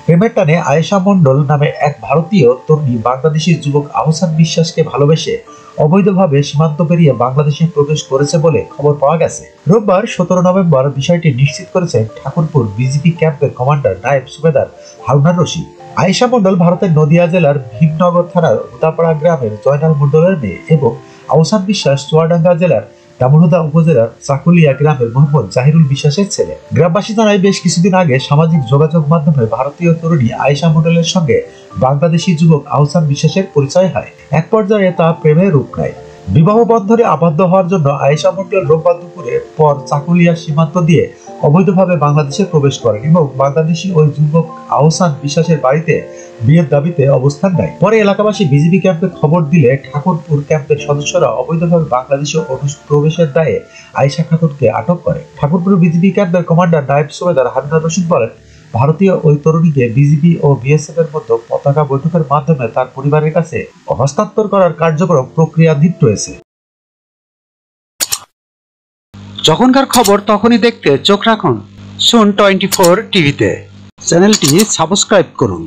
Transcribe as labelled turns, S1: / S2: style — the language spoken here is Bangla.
S1: প্রেমের টানে আয়েশা মণ্ডল নামে এক ভারতীয় তরুণী বাংলাদেশি যুবক আহসান বিশ্বাসকে ভালোবেসে অবৈধভাবে সীমান্ত পেরিয়ে বাংলাদেশে প্রবেশ করেছে বলে খবর পাওয়া গেছে। রোববার 17 নভেম্বর বিষয়টি নিশ্চিত করেছেন ঠাকুরপুর বিজিবি ক্যাম্পের কমান্ডার নায়েব সুবেদার হারুনার রশিদ। আয়েশা মণ্ডল ভারতের নদিয়া জেলার ভীমনগর থানার হুদাপাড়া গ্রামের জয়নাল মণ্ডলের মেয়ে এবং আহসান বিশ্বাস চুয়াডাঙ্গা জেলার দামোহদা উপজেলার চাকুলিয়া গ্রামের মোহাম্মদ জাহিরুল বিশ্বাসের ছেলে। গ্রামবাসী জানায়, বেশ কিছুদিন আগে সামাজিক যোগাযোগ মাধ্যমে ভারতীয় তরুণী আয়েশা মণ্ডলের সঙ্গে বাংলাদেশি যুবক আহসান বিশ্বাসের পরিচয় হয়। এক পর্যায়ে তা প্রেমে রূপ নেয়। বিবাহ বন্ধনে আবদ্ধ হওয়ার জন্য আয়েশা মণ্ডল রোববার দুপুরে পর চাকুলিয়া সীমান্ত দিয়ে অবৈধভাবে বাংলাদেশে প্রবেশ করেন এবং বাংলাদেশি ওই যুবক আহসান বিশ্বাসের বাড়িতে বিয়ের দাবিতে অবস্থান নেয়। পরে এলাকাবাসী বিজিবি ক্যাম্পে খবর দিলে ঠাকুরপুর ক্যাম্পের সদস্যরা অবৈধভাবে বাংলাদেশে অনুপ্রবেশের দায়ে আয়েশা খাতুনকে আটক করে। ঠাকুরপুর বিজিবি ক্যাম্পের কমান্ডার নায়েব সুবেদার হারুনার রশিদ বলেন, ভারতীয় ওই তরুণীকে বিজিবি ও বিএসএফ এর মধ্যে পতাকা বৈঠকের মাধ্যমে তার পরিবারের কাছে হস্তান্তর করার কার্যক্রম প্রক্রিয়াধীন রয়েছে।
S2: যখনকার খবর তখনই দেখতে চোখ রাখুন সুন 24 টিভিতে। চ্যানেলটি সাবস্ক্রাইব করুন।